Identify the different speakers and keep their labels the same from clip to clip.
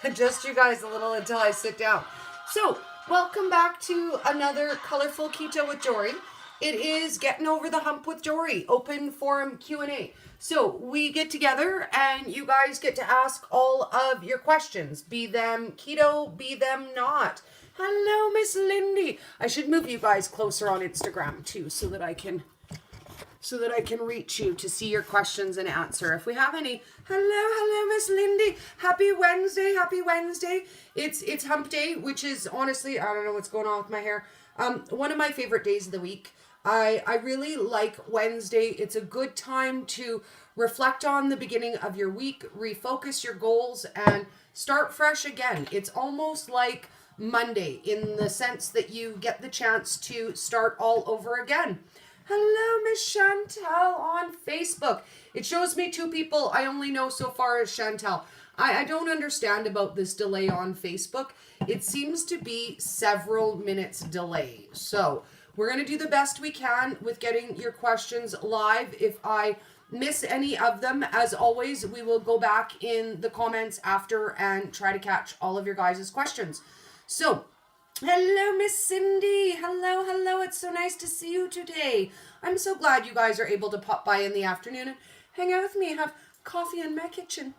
Speaker 1: adjust you guys a little until I sit down. So, welcome back to another Colorful Keto with Dori. It is Getting Over the Hump with Dori, open forum Q&A. So, we get together and you guys get to ask all of your questions, be them keto, be them not. Hello, Miss Lindy. I should move you guys closer on Instagram too so that I can reach you to see your questions and answer. If we have any, hello, Miss Lindy. Happy Wednesday. It's hump day, which is honestly, I don't know what's going on with my hair. One of my favorite days of the week. I really like Wednesday. It's a good time to reflect on the beginning of your week, refocus your goals, and start fresh again. It's almost like Monday in the sense that you get the chance to start all over again. Hello, Miss Chantel on Facebook. It shows me two people I only know so far as Chantel. I don't understand about this delay on Facebook. It seems to be several minutes delay. So we're going to do the best we can with getting your questions live. If I miss any of them, as always, we will go back in the comments after and try to catch all of your guys' questions. So, hello, Miss Cindy. Hello. It's so nice to see you today. I'm so glad you guys are able to pop by in the afternoon and hang out with me, have coffee in my kitchen.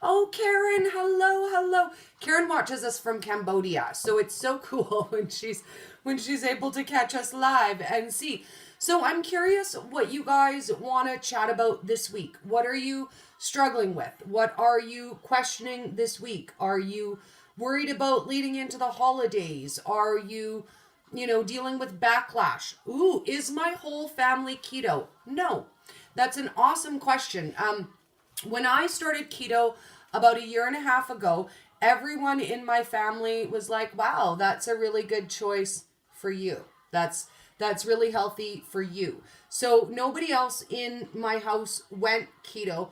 Speaker 1: Oh, Karen, hello. Karen watches us from Cambodia, so it's so cool when she's able to catch us live and see. So I'm curious what you guys want to chat about this week. What are you struggling with? What are you questioning this week? Are you worried about leading into the holidays? Are you dealing with backlash? Ooh, is my whole family keto? No. That's an awesome question. When I started keto about a year and a half ago, everyone in my family was like, wow, that's a really good choice for you. That's really healthy for you. So nobody else in my house went keto.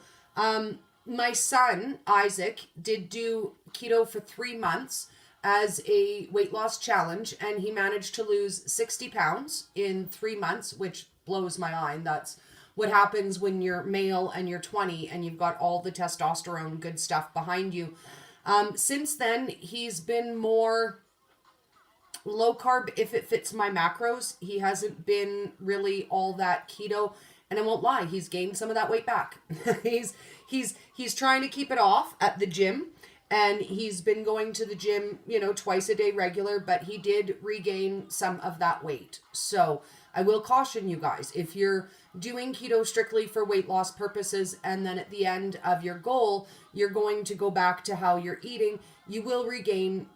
Speaker 1: My son, Isaac, did do keto for 3 months as a weight loss challenge, and he managed to lose 60 pounds in 3 months, which blows my mind. That's what happens when you're male and you're 20 and you've got all the testosterone good stuff behind you. Since then, he's been more low carb if it fits my macros. He hasn't been really all that keto, and I won't lie, he's gained some of that weight back. He's trying to keep it off at the gym, and he's been going to the gym, twice a day regular, but he did regain some of that weight. So I will caution you guys, if you're doing keto strictly for weight loss purposes, and then at the end of your goal, you're going to go back to how you're eating, you will regain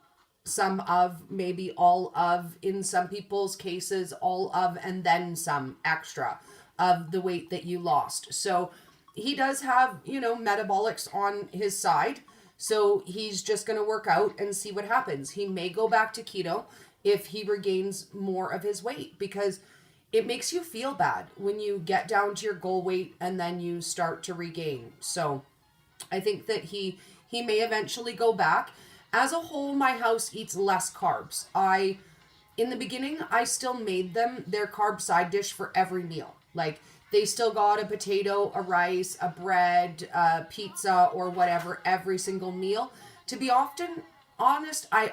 Speaker 1: some of, maybe all of, in some people's cases, all of, and then some extra of the weight that you lost. So he does have, metabolics on his side. So he's just going to work out and see what happens. He may go back to keto if he regains more of his weight, because it makes you feel bad when you get down to your goal weight and then you start to regain. So I think that he may eventually go back. As a whole, my house eats less carbs. In the beginning, I still made them their carb side dish for every meal. Like, they still got a potato, a rice, a bread, a pizza, or whatever every single meal. To be honest, I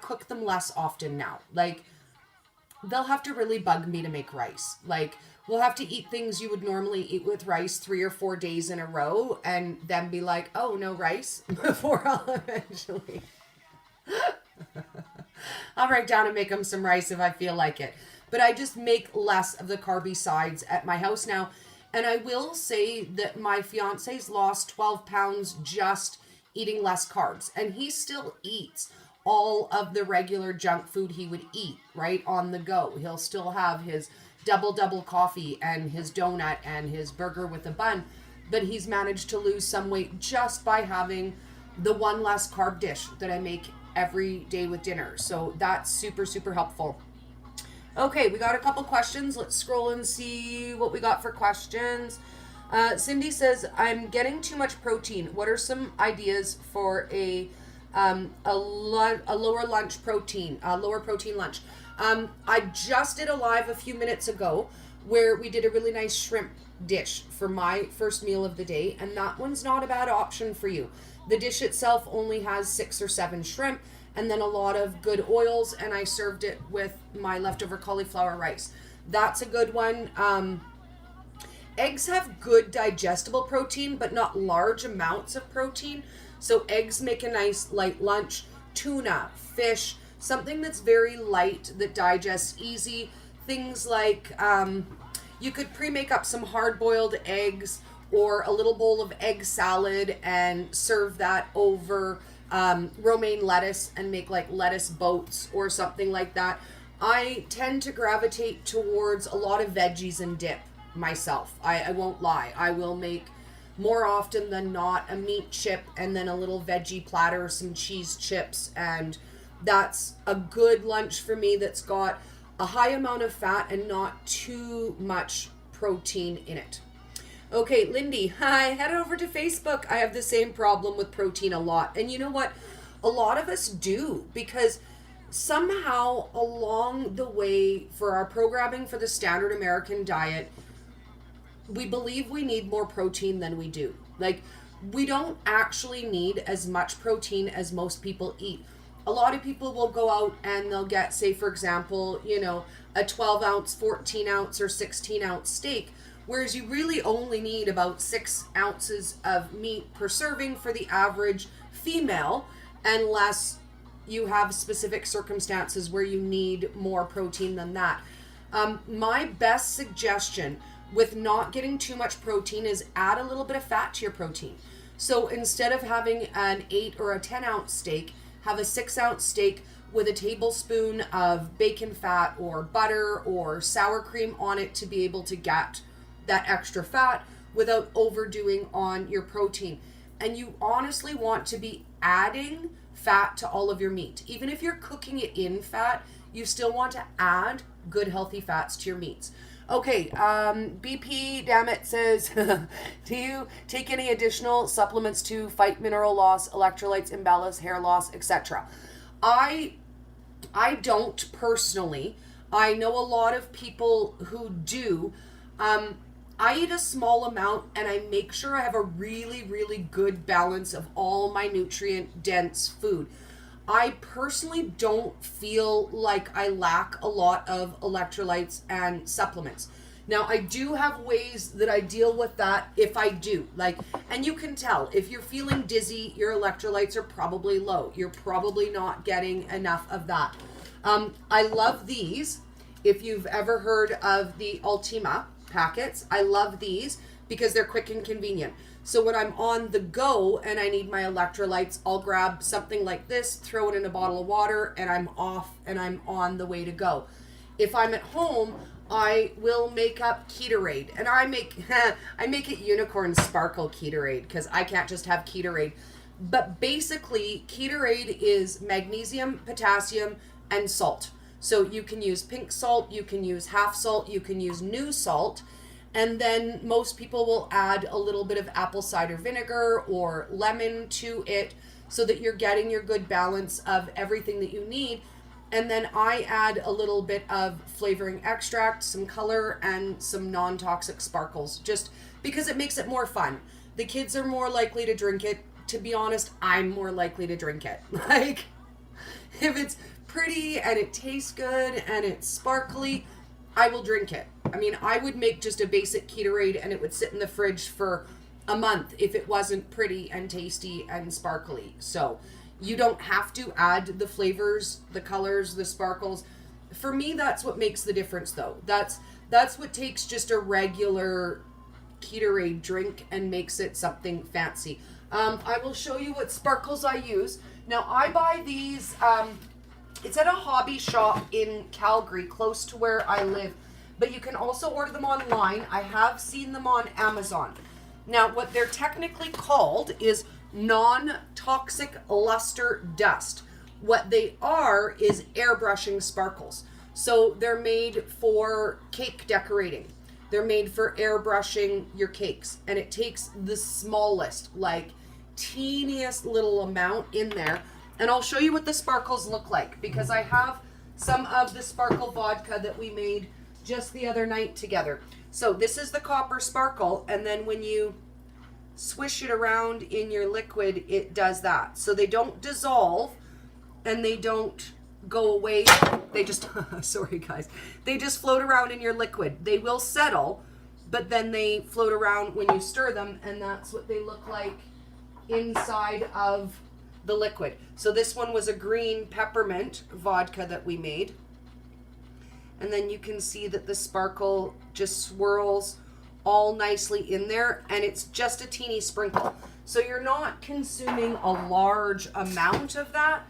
Speaker 1: cook them less often now. Like, they'll have to really bug me to make rice. Like, we'll have to eat things you would normally eat with rice 3 or 4 days in a row, and then be like, oh, no rice, before I'll eventually... I'll write down and make them some rice if I feel like it. But I just make less of the carby sides at my house now. And I will say that my fiance's lost 12 pounds just eating less carbs. And he still eats all of the regular junk food he would eat, right, on the go. He'll still have his double coffee and his donut and his burger with a bun. But he's managed to lose some weight just by having the one less carb dish that I make every day with dinner. So that's super, super helpful. Okay, we got a couple questions. Let's scroll and see what we got for questions. Cindy says, I'm getting too much protein. What are some ideas for a lower lunch protein, lower protein lunch? I just did a live a few minutes ago where we did a really nice shrimp dish for my first meal of the day, and that one's not a bad option for you. The dish itself only has 6 or 7 shrimp and then a lot of good oils, and I served it with my leftover cauliflower rice. That's a good one. Eggs have good digestible protein, but not large amounts of protein. So eggs make a nice light lunch. Tuna, fish, something that's very light, that digests easy. Things like you could pre-make up some hard-boiled eggs or a little bowl of egg salad and serve that over romaine lettuce and make like lettuce boats or something like that. I tend to gravitate towards a lot of veggies and dip myself. I won't lie. I will make more often than not a meat chip and then a little veggie platter, some cheese chips, and that's a good lunch for me that's got a high amount of fat and not too much protein in it. Okay, Lindy, hi, head over to Facebook. I have the same problem with protein a lot. And you know what? A lot of us do, because somehow along the way for our programming for the standard American diet, we believe we need more protein than we do. Like, we don't actually need as much protein as most people eat. A lot of people will go out and they'll get, say, for example, you know, a 12 ounce, 14 ounce, or 16 ounce steak, whereas you really only need about 6 ounces of meat per serving for the average female, unless you have specific circumstances where you need more protein than that. My best suggestion with not getting too much protein is add a little bit of fat to your protein. So instead of having an 8 or a 10 ounce steak, have a 6 ounce steak with a tablespoon of bacon fat or butter or sour cream on it to be able to get that extra fat without overdoing on your protein. And you honestly want to be adding fat to all of your meat. Even if you're cooking it in fat, you still want to add good healthy fats to your meats. Okay, BP, damn it, says, do you take any additional supplements to fight mineral loss, electrolytes imbalance, hair loss, etc.? I don't personally. I know a lot of people who do. I eat a small amount and I make sure I have a really, really good balance of all my nutrient dense food. I personally don't feel like I lack a lot of electrolytes and supplements. Now, I do have ways that I deal with that if I do. Like, and you can tell, if you're feeling dizzy, your electrolytes are probably low. You're probably not getting enough of that. I love these. If you've ever heard of the Ultima packets, I love these because they're quick and convenient. So when I'm on the go and I need my electrolytes, I'll grab something like this, throw it in a bottle of water, and I'm off and I'm on the way to go. If I'm at home, I will make up Ketorade, and I make it Unicorn Sparkle Ketorade because I can't just have Ketorade. But basically, Ketorade is magnesium, potassium, and salt. So you can use pink salt, you can use half salt, you can use new salt. And then most people will add a little bit of apple cider vinegar or lemon to it so that you're getting your good balance of everything that you need. And then I add a little bit of flavoring extract, some color, and some non-toxic sparkles, just because it makes it more fun. The kids are more likely to drink it. To be honest, I'm more likely to drink it. Like, if it's pretty and it tastes good and it's sparkly, I will drink it. I mean, I would make just a basic Ketorade and it would sit in the fridge for a month if it wasn't pretty and tasty and sparkly. So you don't have to add the flavors, the colors, the sparkles. For me, that's what makes the difference, though. That's what takes just a regular Ketorade drink and makes it something fancy. I will show you what sparkles I use. Now, I buy these... it's at a hobby shop in Calgary, close to where I live. But you can also order them online. I have seen them on Amazon. Now, what they're technically called is non-toxic luster dust. What they are is airbrushing sparkles. So they're made for cake decorating. They're made for airbrushing your cakes. And it takes the smallest, like teeniest little amount in there. And I'll show you what the sparkles look like because I have some of the sparkle vodka that we made just the other night together. So this is the copper sparkle, and then when you swish it around in your liquid, it does that. So they don't dissolve and they don't go away. They just, sorry guys, they just float around in your liquid. They will settle, but then they float around when you stir them, and that's what they look like inside of the liquid. So this one was a green peppermint vodka that we made. And then you can see that the sparkle just swirls all nicely in there, and it's just a teeny sprinkle. So you're not consuming a large amount of that,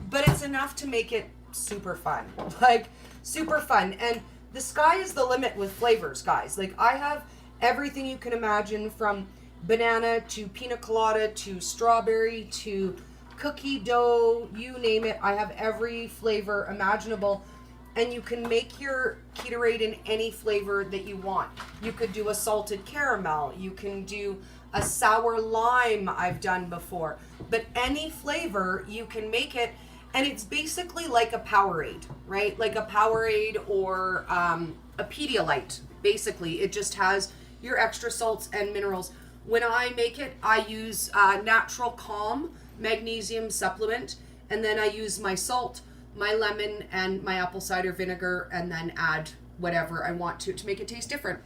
Speaker 1: but it's enough to make it super fun. Like, super fun. And the sky is the limit with flavors, guys. Like, I have everything you can imagine, from banana to pina colada to strawberry to cookie dough, you name it. I have every flavor imaginable. And you can make your Ketorade in any flavor that you want. You could do a salted caramel. You can do a sour lime, I've done before. But any flavor, you can make it. And it's basically like a Powerade, right? Like a Powerade or a Pedialyte, basically. It just has your extra salts and minerals. When I make it, I use Natural Calm magnesium supplement. And then I use my salt, my lemon, and my apple cider vinegar, and then add whatever I want to make it taste different.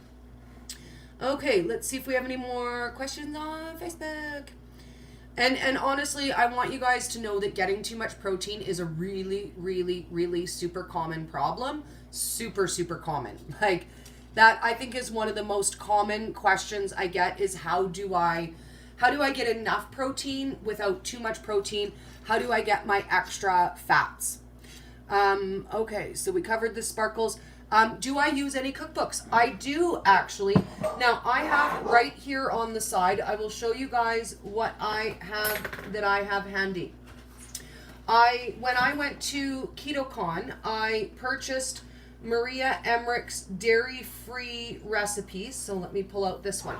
Speaker 1: Okay, let's see if we have any more questions on Facebook. And honestly, I want you guys to know that getting too much protein is a really, really, really super common problem. Super, super common. Like, that I think is one of the most common questions I get is how do I get enough protein without too much protein? How do I get my extra fats? Okay, so we covered the sparkles. Do I use any cookbooks? I do, actually. Now, I have right here on the side, I will show you guys what I have handy. When I went to KetoCon, I purchased Maria Emmerich's dairy-free recipes. So let me pull out this one.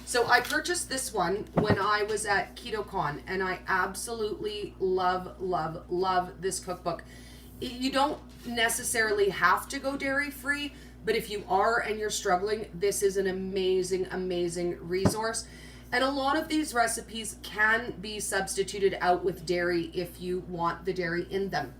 Speaker 1: So I purchased this one when I was at KetoCon, and I absolutely love, love, love this cookbook. You don't necessarily have to go dairy-free, but if you are and you're struggling, this is an amazing, amazing resource. And a lot of these recipes can be substituted out with dairy if you want the dairy in them.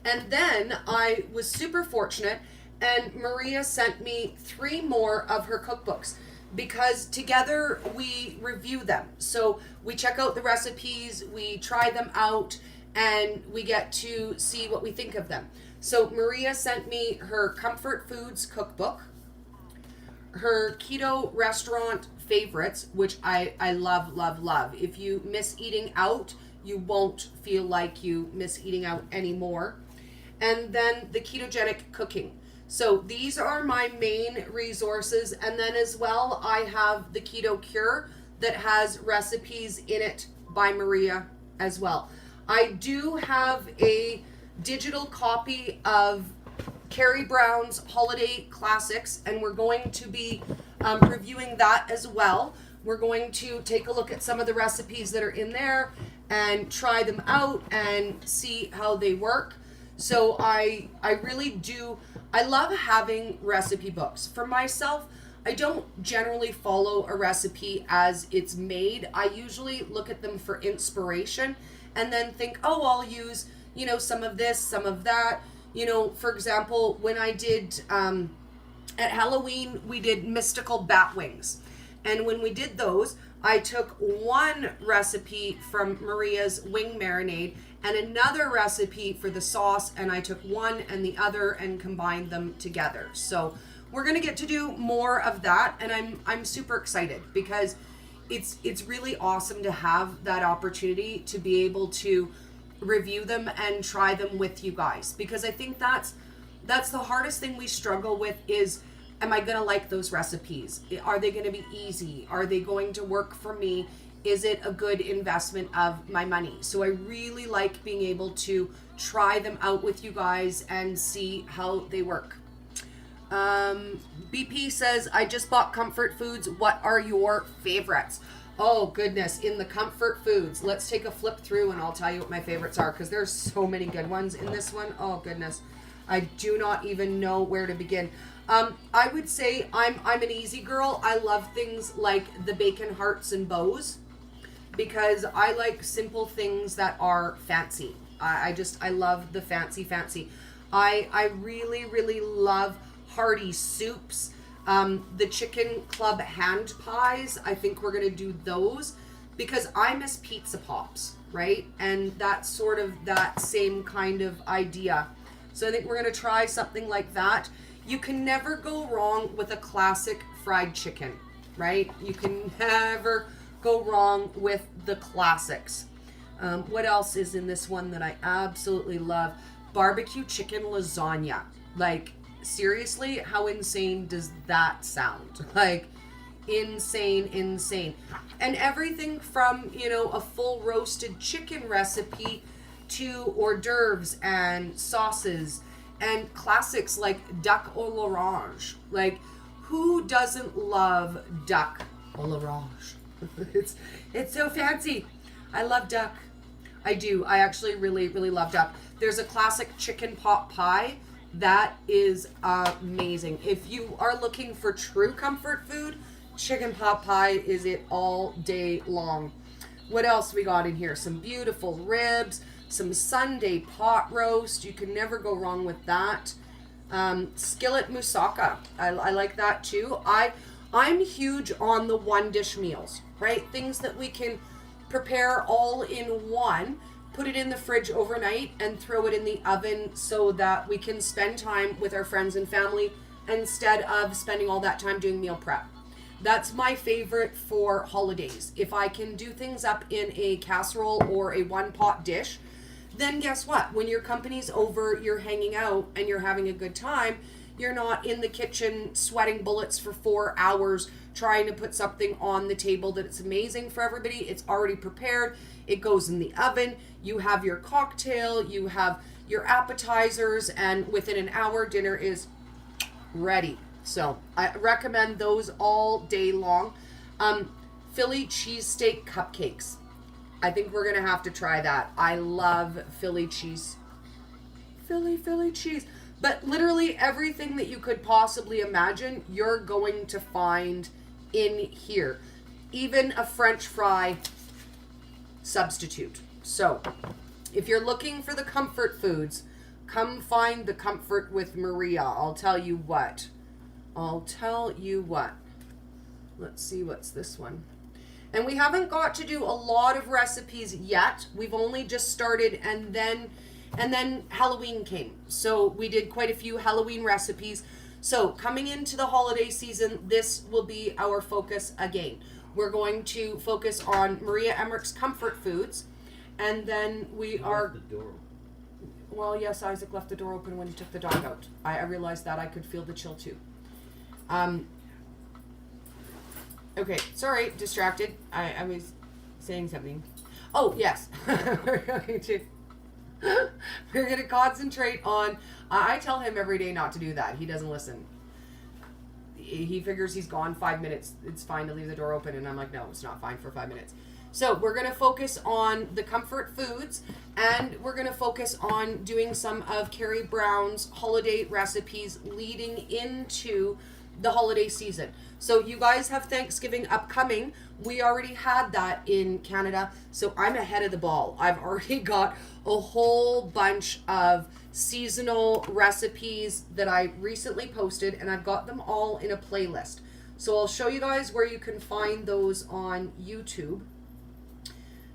Speaker 1: And then I was super fortunate, and Maria sent me 3 more of her cookbooks, because together we review them. So we check out the recipes, we try them out, and we get to see what we think of them. So Maria sent me her Comfort Foods cookbook, her Keto restaurant favorites, which I love, love, love. If you miss eating out, you won't feel like you miss eating out anymore. And then the ketogenic cooking. So these are my main resources. And then as well, I have the Keto Cure that has recipes in it by Maria as well. I do have a digital copy of Carrie Brown's Holiday Classics, and we're going to be reviewing that as well. We're going to take a look at some of the recipes that are in there and try them out and see how they work. So I really do, I love having recipe books. For myself, I don't generally follow a recipe as it's made. I usually look at them for inspiration and then think, oh, I'll use, some of this, some of that. For example, when I did, at Halloween, we did mystical bat wings. And when we did those, I took one recipe from Maria's wing marinade and another recipe for the sauce, and I took one and the other and combined them together. So we're gonna get to do more of that, and I'm super excited because it's really awesome to have that opportunity to be able to review them and try them with you guys, because I think that's the hardest thing we struggle with is, am I gonna like those recipes? Are they gonna be easy? Are they going to work for me? Is it a good investment of my money? So I really like being able to try them out with you guys and see how they work. BP says, I just bought Comfort Foods. What are your favorites? Oh goodness, in the Comfort Foods, let's take a flip through and I'll tell you what my favorites are, because there's so many good ones in this one. Oh goodness, I do not even know where to begin. I would say I'm an easy girl. I love things like the bacon hearts and bows because I like simple things that are fancy. I love the fancy. I really love hearty soups. The chicken club hand pies, I think we're gonna do those because I miss pizza pops, right? And that's sort of that same kind of idea. So I think we're gonna try something like that. You can never go wrong with a classic fried chicken, right? You can never go wrong with the classics. What else is in this one that I absolutely love? Barbecue chicken lasagna. Like, seriously, how insane does that sound? Like, insane. And everything from, a full roasted chicken recipe to hors d'oeuvres and sauces and classics like duck au l'orange. Like, who doesn't love duck au l'orange? It's so fancy. I love duck. I do. I actually really love duck. There's a classic chicken pot pie that is amazing. If you are looking for true comfort food, chicken pot pie is it all day long. What else we got in here? Some beautiful ribs, some Sunday pot roast. You can never go wrong with that. Skillet moussaka. I like that too. I'm huge on the one dish meals, right? Things that we can prepare all in one, put it in the fridge overnight and throw it in the oven so that we can spend time with our friends and family instead of spending all that time doing meal prep. That's my favorite for holidays. If I can do things up in a casserole or a one pot dish, then guess what? When your company's over, you're hanging out and you're having a good time, you're not in the kitchen sweating bullets for 4 hours trying to put something on the table that it's amazing for everybody. It's already prepared. It goes in the oven. You have your cocktail, you have your appetizers, and within an hour, dinner is ready. So I recommend those all day long. Philly cheesesteak cupcakes. I think we're going to have to try that. I love Philly cheese. Philly cheese. But literally everything that you could possibly imagine, you're going to find in here. Even a French fry substitute. So if you're looking for the comfort foods, come find the comfort with Maria. I'll tell you what. Let's see, what's this one? And we haven't got to do a lot of recipes yet. We've only just started, and then Halloween came. So we did quite a few Halloween recipes. So coming into the holiday season, this will be our focus again. We're going to focus on Maria Emmerich's comfort foods, and then we are...
Speaker 2: The door.
Speaker 1: Well, yes, Isaac left the door open when he took the dog out. I realized that. I could feel the chill too. Okay, sorry, distracted. I was saying something. Oh, yes. We're going to concentrate on... I tell him every day not to do that. He doesn't listen. He figures he's gone 5 minutes. It's fine to leave the door open. And I'm like, no, it's not fine for 5 minutes. So we're going to focus on the comfort foods. And we're going to focus on doing some of Carrie Brown's holiday recipes leading into the holiday season. So you guys have Thanksgiving upcoming. We already had that in Canada, so I'm ahead of the ball. I've already got a whole bunch of seasonal recipes that I recently posted, and I've got them all in a playlist. So I'll show you guys where you can find those on YouTube,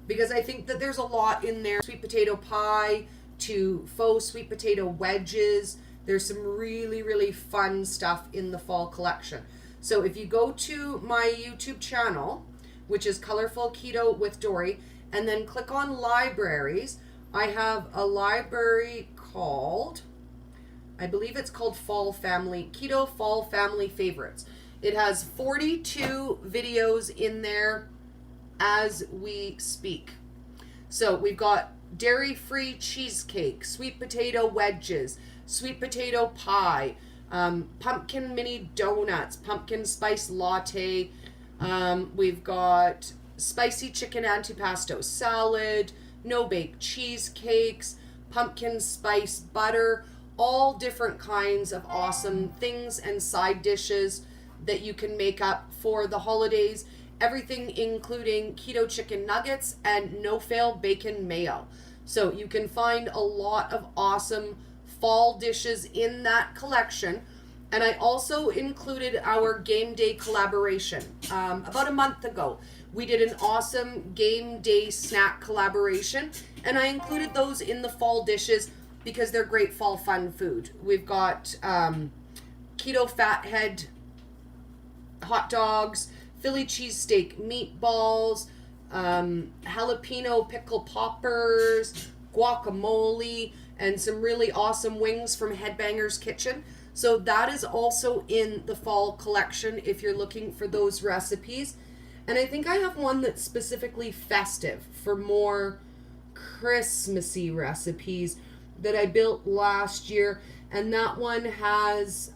Speaker 1: because I think that there's a lot in there. Sweet potato pie to faux sweet potato wedges. There's some really fun stuff in the fall collection. So if you go to my YouTube channel, which is Colorful Keto with Dori, and then click on libraries, I have a library called, I believe it's called Keto Fall Family Favorites. It has 42 videos in there as we speak. So we've got dairy-free cheesecake, sweet potato wedges, sweet potato pie, pumpkin mini donuts, pumpkin spice latte. We've got spicy chicken antipasto salad, no-bake cheesecakes, pumpkin spice butter, all different kinds of awesome things and side dishes that you can make up for the holidays. Everything including keto chicken nuggets and no-fail bacon mayo. So you can find a lot of awesome fall dishes in that collection. And I also included our game day collaboration. About a month ago, we did an awesome game day snack collaboration, and I included those in the fall dishes because they're great fall fun food. We've got keto fathead hot dogs, Philly cheesesteak meatballs, jalapeno pickle poppers, guacamole, and some really awesome wings from Headbangers Kitchen. So that is also in the fall collection if you're looking for those recipes. And I think I have one that's specifically festive for more Christmassy recipes that I built last year. And that one has,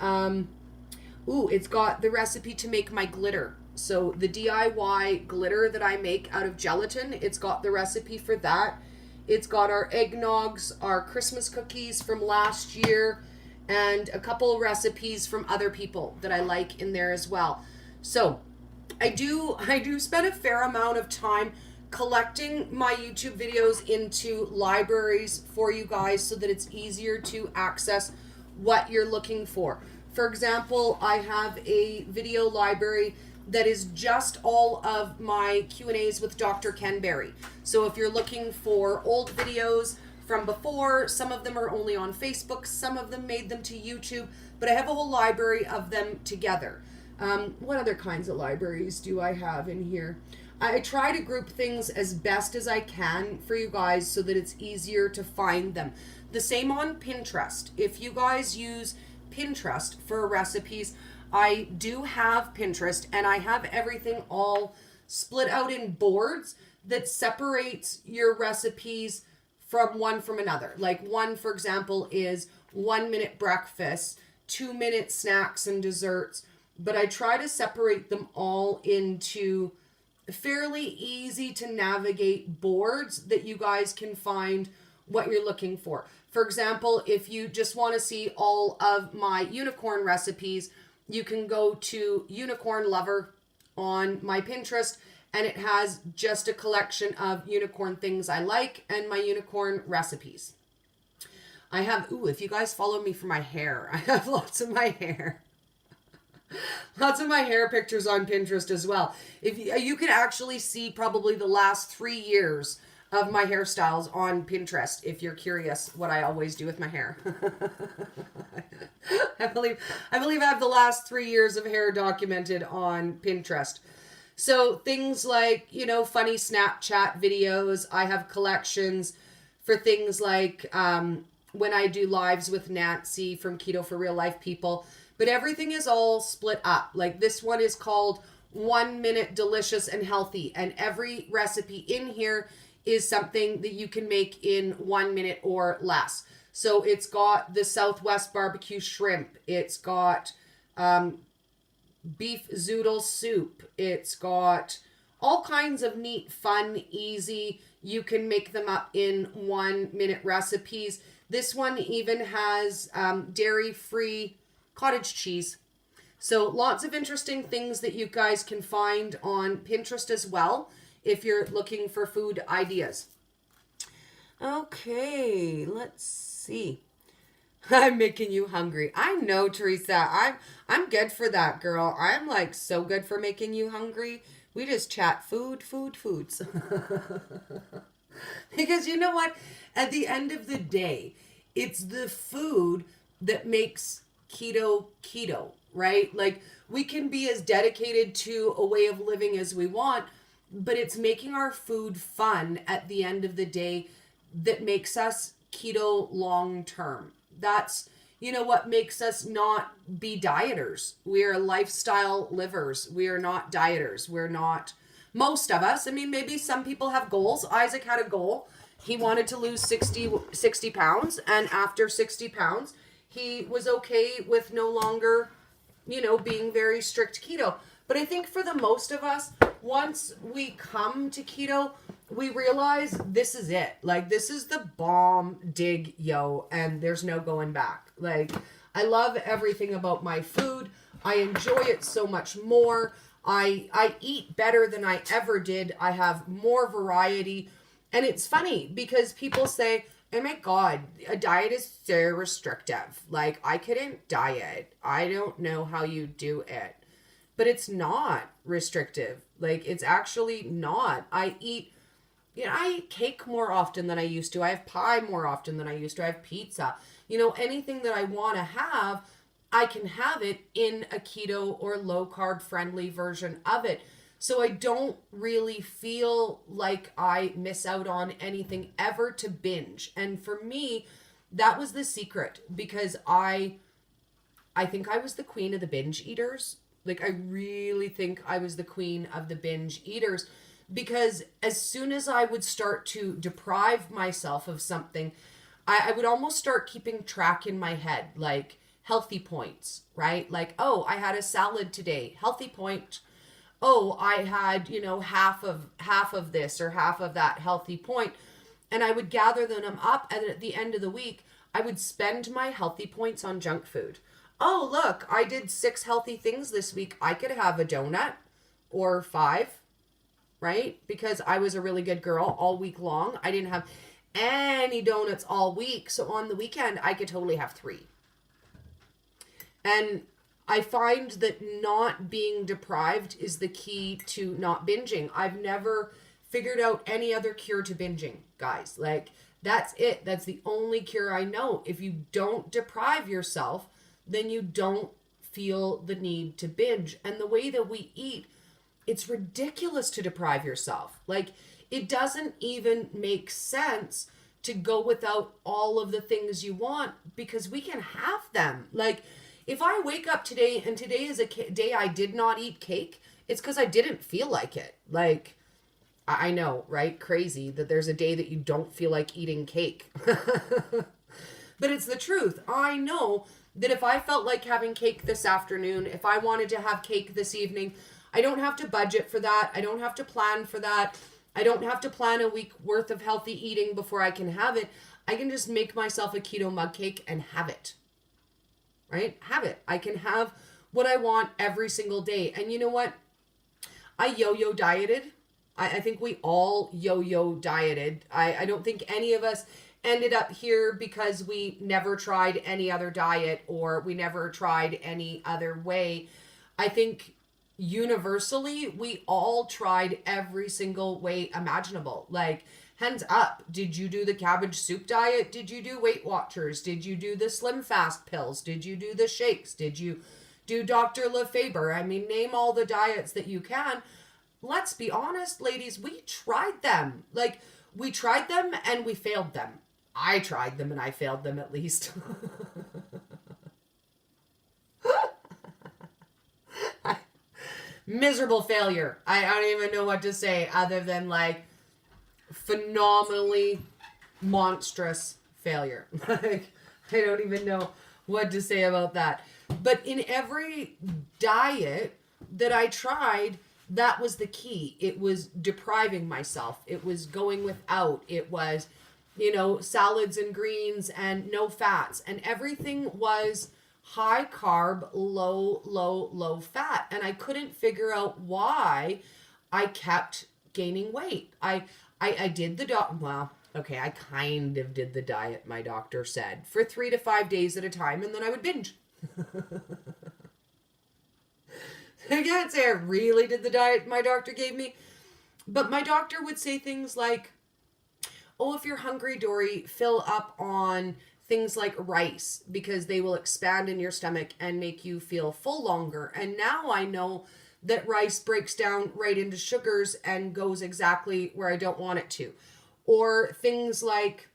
Speaker 1: it's got the recipe to make my glitter. So the DIY glitter that I make out of gelatin, it's got the recipe for that. It's got our eggnogs, our Christmas cookies from last year, and a couple recipes from other people that I like in there as well. So I do spend a fair amount of time collecting my YouTube videos into libraries for you guys so that it's easier to access what you're looking for. For example, I have a video library that is just all of my Q&As with Dr. Ken Berry. So if you're looking for old videos from before, some of them are only on Facebook, some of them made them to YouTube, but I have a whole library of them together. What other kinds of libraries do I have in here? I try to group things as best as I can for you guys so that it's easier to find them. The same on Pinterest. If you guys use Pinterest for recipes, I do have Pinterest, and I have everything all split out in boards that separates your recipes from one from another. Like one, for example, is 1 minute breakfast, 2 minute snacks and desserts, but I try to separate them all into fairly easy to navigate boards that you guys can find what you're looking for. For example, if you just want to see all of my unicorn recipes, you can go to Unicorn Lover on my Pinterest, and it has just a collection of unicorn things I like and my unicorn recipes. I have, if you guys follow me for my hair, I have lots of my hair. Lots of my hair pictures on Pinterest as well. If you can actually see probably the last 3 years of my hairstyles on Pinterest, if you're curious what I always do with my hair. I believe I have the last 3 years of hair documented on Pinterest. So things like, funny Snapchat videos. I have collections for things like when I do lives with Nancy from Keto for Real Life People. But everything is all split up. Like this one is called 1 Minute Delicious and Healthy. And every recipe in here is something that you can make in 1 minute or less. So it's got the Southwest barbecue shrimp. It's got beef zoodle soup. It's got all kinds of neat, fun, easy. You can make them up in 1 minute recipes. This one even has dairy-free cottage cheese. So lots of interesting things that you guys can find on Pinterest as well if you're looking for food ideas. Okay, let's see. I'm making you hungry. I know, Teresa. I'm good for that, girl. I'm like so good for making you hungry. We just chat foods. Because you know what? At the end of the day, it's the food that makes keto, right? Like we can be as dedicated to a way of living as we want, but it's making our food fun at the end of the day that makes us keto long term. That's, what makes us not be dieters. We are lifestyle livers. We are not dieters. We're not, most of us. I mean, maybe some people have goals. Isaac had a goal. He wanted to lose 60 pounds. And after 60 pounds, he was okay with no longer, being very strict keto. But I think for the most of us, once we come to keto, we realize this is it. Like, this is the bomb dig, yo, and there's no going back. Like, I love everything about my food. I enjoy it so much more. I eat better than I ever did. I have more variety. And it's funny because people say, oh my God, a diet is so restrictive. Like, I couldn't diet. I don't know how you do it. But it's not restrictive. Like, it's actually not. I eat cake more often than I used to. I have pie more often than I used to. I have pizza. Anything that I want to have, I can have it in a keto or low carb friendly version of it. So I don't really feel like I miss out on anything ever to binge. And for me, that was the secret, because I think I was the queen of the binge eaters. Like, I really think I was the queen of the binge eaters, because as soon as I would start to deprive myself of something, I would almost start keeping track in my head, like healthy points, right? Like, oh, I had a salad today, healthy point. Oh, I had, half of this or half of that, healthy point. And I would gather them up, and at the end of the week, I would spend my healthy points on junk food. Oh, look, I did 6 healthy things this week. I could have a donut or 5, right? Because I was a really good girl all week long. I didn't have any donuts all week. So on the weekend, I could totally have 3. And I find that not being deprived is the key to not binging. I've never figured out any other cure to binging, guys. Like, that's it. That's the only cure I know. If you don't deprive yourself, then you don't feel the need to binge. And the way that we eat, it's ridiculous to deprive yourself. Like, it doesn't even make sense to go without all of the things you want, because we can have them. Like, if I wake up today and today is a day I did not eat cake, it's because I didn't feel like it. Like, I know, right? Crazy that there's a day that you don't feel like eating cake. But it's the truth. I know that if I felt like having cake this afternoon, if I wanted to have cake this evening, I don't have to budget for that. I don't have to plan for that. I don't have to plan a week worth of healthy eating before I can have it. I can just make myself a keto mug cake and have it. Right? Have it. I can have what I want every single day. And you know what? I yo-yo dieted. I think we all yo-yo dieted. I don't think any of us ended up here because we never tried any other diet or we never tried any other way. I think universally, we all tried every single way imaginable. Like, hands up, did you do the cabbage soup diet? Did you do Weight Watchers? Did you do the Slim Fast pills? Did you do the shakes? Did you do Dr. Lefebvre? I mean, name all the diets that you can. Let's be honest, ladies, we tried them. Like, we tried them and we failed them. I tried them and I failed them, at least. Miserable failure. I don't even know what to say other than, like, phenomenally monstrous failure. Like, I don't even know what to say about that. But in every diet that I tried, that was the key. It was depriving myself. It was going without. It was, salads and greens and no fats. And everything was high carb, low fat. And I couldn't figure out why I kept gaining weight. I did the I kind of did the diet my doctor said for 3 to 5 days at a time, and then I would binge. I can't say I really did the diet my doctor gave me, but my doctor would say things like, oh, if you're hungry, Dori, fill up on things like rice because they will expand in your stomach and make you feel full longer. And now I know that rice breaks down right into sugars and goes exactly where I don't want it to. Or things like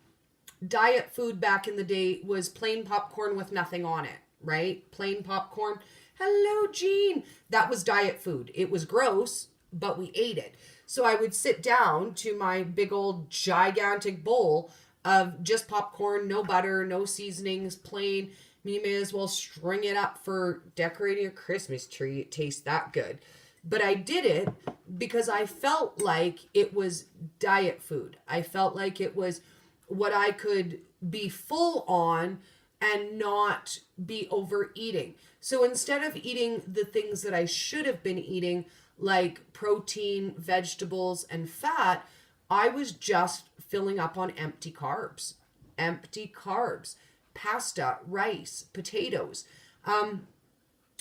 Speaker 1: diet food back in the day was plain popcorn with nothing on it, right? Plain popcorn. Hello, Jean. That was diet food. It was gross, but we ate it. So I would sit down to my big old gigantic bowl of just popcorn, no butter, no seasonings, plain. You may as well string it up for decorating a Christmas tree. It tastes that good. But I did it because I felt like it was diet food. I felt like it was what I could be full on and not be overeating. So instead of eating the things that I should have been eating, like protein, vegetables, and fat, I was just filling up on empty carbs. Empty carbs. Pasta, rice, potatoes.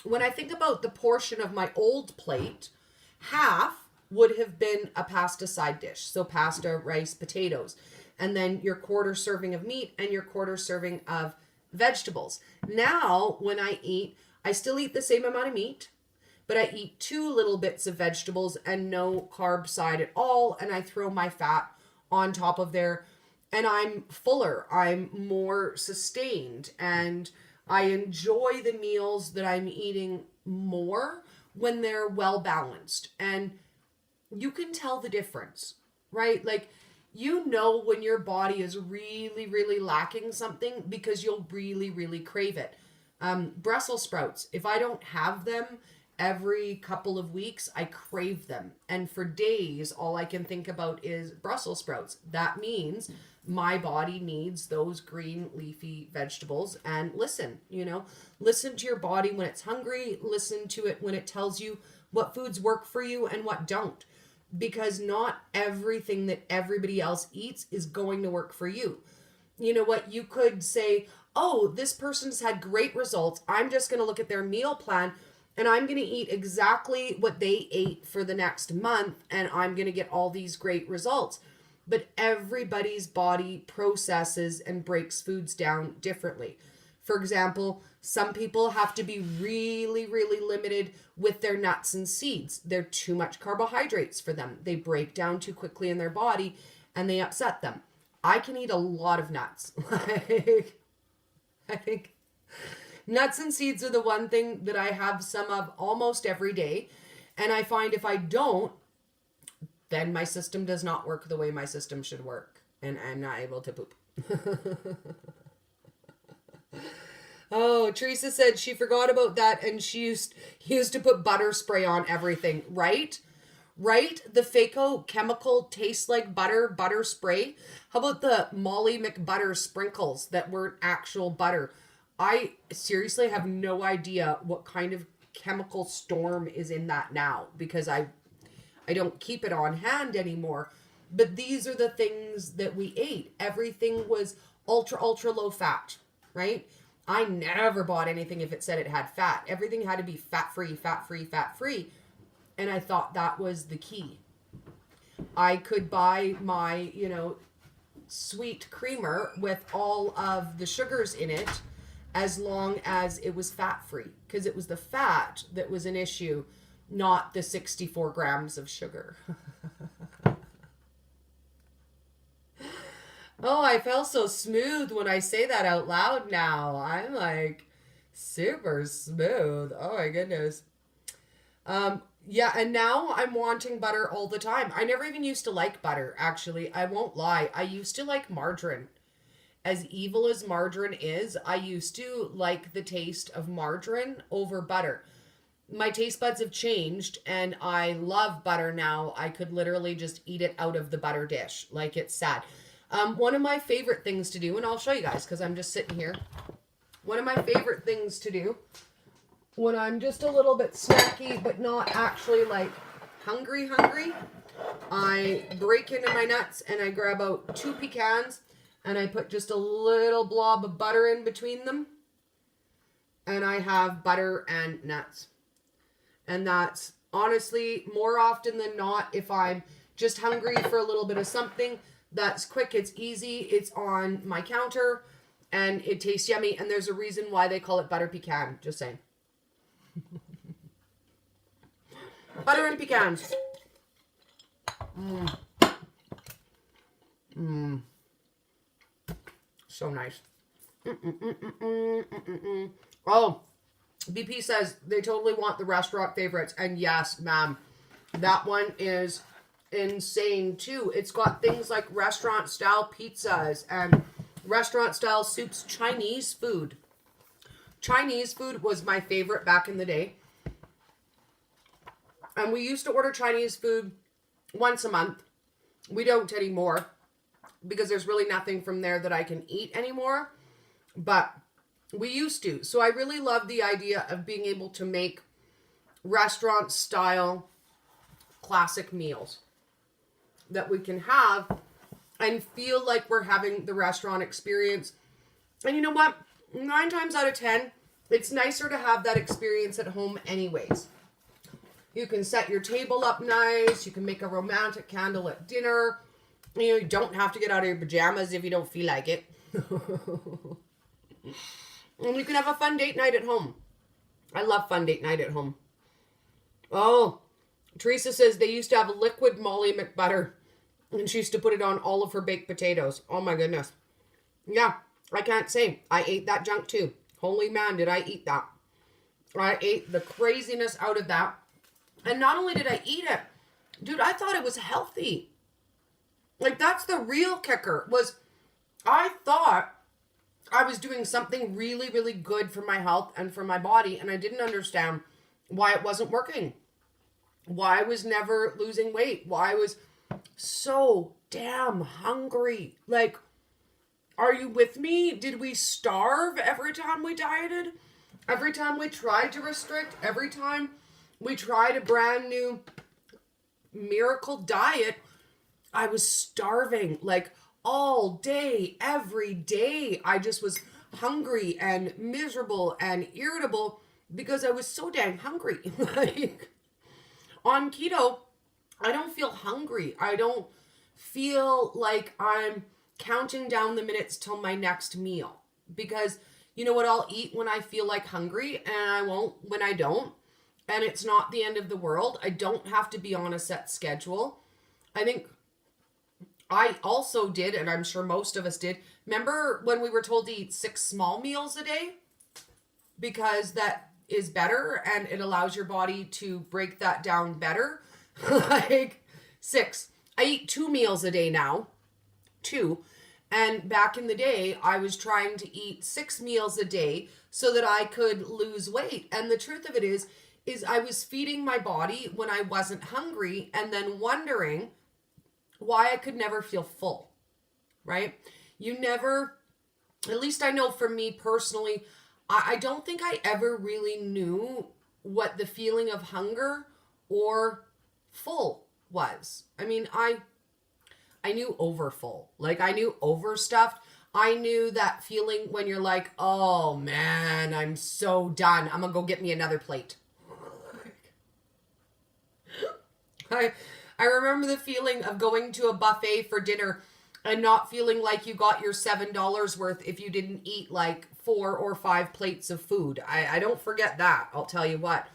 Speaker 1: When I think about the portion of my old plate, half would have been a pasta side dish. So pasta, rice, potatoes. And then your quarter serving of meat and your quarter serving of vegetables. Now, when I eat, I still eat the same amount of meat, but I eat 2 little bits of vegetables and no carb side at all. And I throw my fat on top of there. And I'm fuller. I'm more sustained. And I enjoy the meals that I'm eating more when they're well balanced. And you can tell the difference, right? Like, you know when your body is really, really lacking something because you'll really, really crave it. Brussels sprouts, if I don't have them every couple of weeks, I crave them. And for days, all I can think about is Brussels sprouts. That means my body needs those green leafy vegetables. And listen to your body when it's hungry. Listen to it when it tells you what foods work for you and what don't. Because not everything that everybody else eats is going to work for you. You know what? You could say, oh, this person's had great results. I'm just going to look at their meal plan and I'm going to eat exactly what they ate for the next month and I'm going to get all these great results. But everybody's body processes and breaks foods down differently. For example, some people have to be really, really limited with their nuts and seeds. They're too much carbohydrates for them. They break down too quickly in their body and they upset them. I can eat a lot of nuts. I think nuts and seeds are the one thing that I have some of almost every day. And I find if I don't, then my system does not work the way my system should work. And I'm not able to poop. Oh, Teresa said she forgot about that and she used to put butter spray on everything, right? Right? The Faco chemical tastes like butter spray. How about the Molly McButter sprinkles that weren't actual butter? I seriously have no idea what kind of chemical storm is in that now because I don't keep it on hand anymore. But these are the things that we ate. Everything was ultra low fat, right? I never bought anything if it said it had fat. Everything had to be fat-free. And I thought that was the key. I could buy my, sweet creamer with all of the sugars in it as long as it was fat-free. Because it was the fat that was an issue, not the 64 grams of sugar. Oh, I feel so smooth when I say that out loud now. I'm like super smooth. Oh my goodness. Yeah, and now I'm wanting butter all the time. I never even used to like butter, actually. I won't lie. I used to like margarine. As evil as margarine is, I used to like the taste of margarine over butter. My taste buds have changed and I love butter now. I could literally just eat it out of the butter dish. Like, it's sad. One of my favorite things to do, and I'll show you guys because I'm just sitting here. One of my favorite things to do when I'm just a little bit snacky but not actually like hungry, I break into my nuts and I grab out 2 pecans and I put just a little blob of butter in between them. And I have butter and nuts. And that's honestly more often than not, if I'm just hungry for a little bit of something that's quick, it's easy, it's on my counter, and it tastes yummy. And there's a reason why they call it butter pecan. Just saying. Butter and pecans. So nice. Oh, BP says they totally want the restaurant favorites. And yes, ma'am, that one is insane too. It's got things like restaurant style pizzas and restaurant style soups. Chinese food was my favorite back in the day, and we used to order Chinese food once a month. We don't anymore because there's really nothing from there that I can eat anymore. But We used to. So I really love the idea of being able to make restaurant style classic meals that we can have and feel like we're having the restaurant experience. And you know what? 9 times out of 10, it's nicer to have that experience at home anyways. You can set your table up nice. You can make a romantic candlelit dinner. You don't have to get out of your pajamas if you don't feel like it. And you can have a fun date night at home. I love fun date night at home. Oh, Teresa says they used to have liquid Molly McButter, and she used to put it on all of her baked potatoes. Oh my goodness. Yeah, I can't say. I ate that junk too. Holy man, did I eat that. I ate the craziness out of that. And not only did I eat it, dude, I thought it was healthy. Like, that's the real kicker, was I thought I was doing something really, really good for my health and for my body, and I didn't understand why it wasn't working. Why I was never losing weight. Why I was so damn hungry. Like, are you with me? Did we starve every time we dieted? Every time we tried to restrict? Every time we tried a brand new miracle diet? I was starving, like, all day, every day. I just was hungry and miserable and irritable because I was so dang hungry. Like, on keto, I don't feel hungry. I don't feel like I'm counting down the minutes till my next meal, because you know what, I'll eat when I feel like hungry, and I won't when I don't, and it's not the end of the world. I don't have to be on a set schedule. I think I also did, and I'm sure most of us did, remember when we were told to eat 6 small meals a day? Because that is better, and it allows your body to break that down better. Like, 6. I eat 2 meals a day now. 2. And back in the day, I was trying to eat 6 meals a day so that I could lose weight. And the truth of it is I was feeding my body when I wasn't hungry, and then wondering why I could never feel full, right? You never, at least I know for me personally, I don't think I ever really knew what the feeling of hunger or full was. I mean, I knew overfull. Like, I knew overstuffed. I knew that feeling when you're like, oh man, I'm so done. I'm gonna go get me another plate. I remember the feeling of going to a buffet for dinner and not feeling like you got your $7 worth if you didn't eat like 4 or 5 plates of food. I don't forget that, I'll tell you what.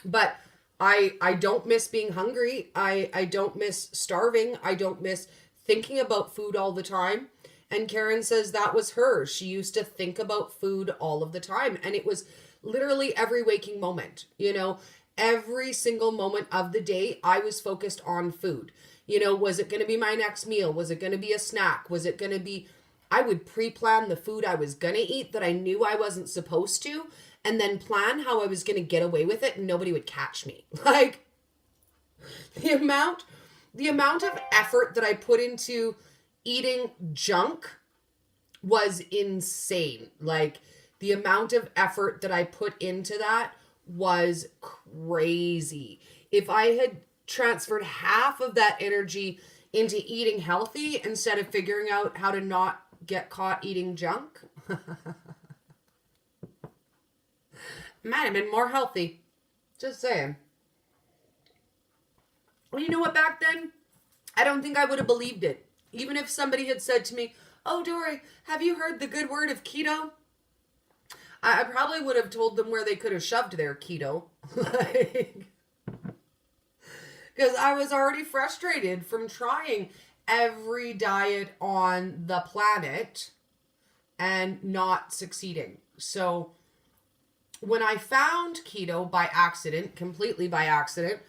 Speaker 1: But I don't miss being hungry. I don't miss starving. I don't miss thinking about food all the time. And Karen says that was her. She used to think about food all of the time. And it was literally every waking moment, you know. Every single moment of the day, I was focused on food. You know, was it going to be my next meal? Was it going to be a snack? Was it going to be... I would pre-plan the food I was going to eat that I knew I wasn't supposed to, and then plan how I was going to get away with it and nobody would catch me. Like, the amount of effort that I put into eating junk was insane. Like, the amount of effort that I put into that was crazy. If I had transferred half of that energy into eating healthy instead of figuring out how to not get caught eating junk, might have been more healthy. Just saying. Well, you know what, back then, I don't think I would have believed it. Even if somebody had said to me, oh, Dori, have you heard the good word of keto? I probably would have told them where they could have shoved their keto. Like, because I was already frustrated from trying every diet on the planet and not succeeding. So when I found keto by accident, completely by accident,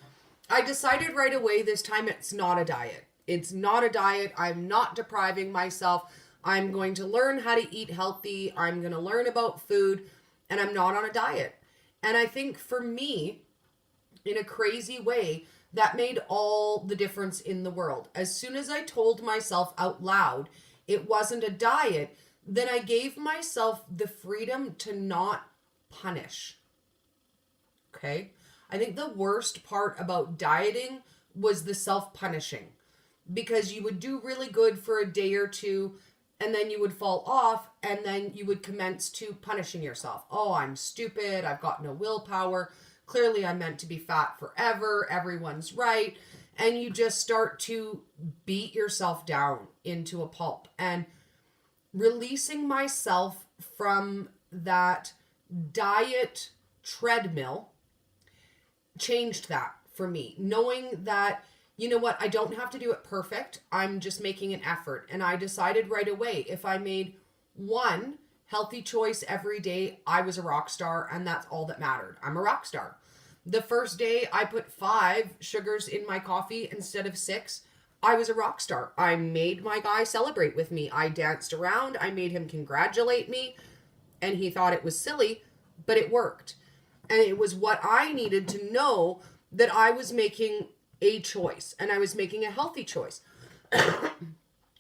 Speaker 1: I decided right away this time it's not a diet. It's not a diet. I'm not depriving myself. I'm going to learn how to eat healthy. I'm going to learn about food, and I'm not on a diet. And I think for me, in a crazy way, that made all the difference in the world. As soon as I told myself out loud it wasn't a diet, then I gave myself the freedom to not punish. Okay? I think the worst part about dieting was the self-punishing, because you would do really good for a day or two and then you would fall off and then you would commence to punishing yourself. Oh, I'm stupid. I've got no willpower. Clearly I'm meant to be fat forever. Everyone's right. And you just start to beat yourself down into a pulp. And releasing myself from that diet treadmill changed that for me. Knowing that, you know what, I don't have to do it perfect. I'm just making an effort. And I decided right away, if I made one healthy choice every day, I was a rock star, and that's all that mattered. I'm a rock star. The first day I put 5 sugars in my coffee instead of 6, I was a rock star. I made my guy celebrate with me. I danced around. I made him congratulate me. And he thought it was silly, but it worked. And it was what I needed to know that I was making a choice, and I was making a healthy choice.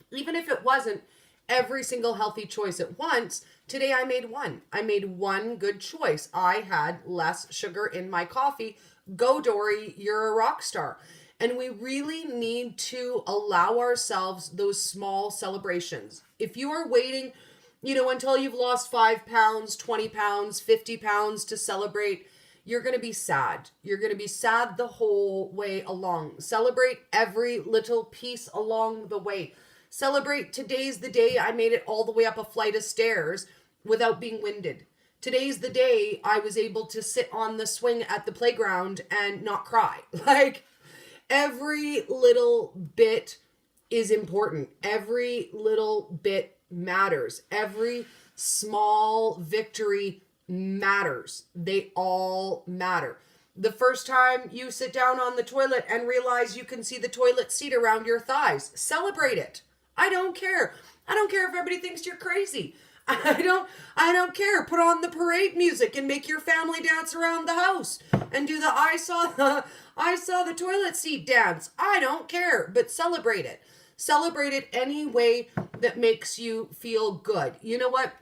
Speaker 1: Even if it wasn't every single healthy choice at once, today I made one. I made one good choice. I had less sugar in my coffee. Go, Dori, you're a rock star. And we really need to allow ourselves those small celebrations. If you are waiting, until you've lost 5 pounds, 20 pounds, 50 pounds to celebrate, you're going to be sad. You're going to be sad the whole way along. Celebrate every little piece along the way. Celebrate today's the day I made it all the way up a flight of stairs without being winded. Today's the day I was able to sit on the swing at the playground and not cry. Like, every little bit is important. Every little bit matters. Every small victory matters. They all matter. The first time you sit down on the toilet and realize you can see the toilet seat around your thighs, celebrate it. I don't care. I don't care if everybody thinks you're crazy. I don't care. Put on the parade music and make your family dance around the house and do the I saw the toilet seat dance. I don't care, but celebrate it. Celebrate it any way that makes you feel good. You know what?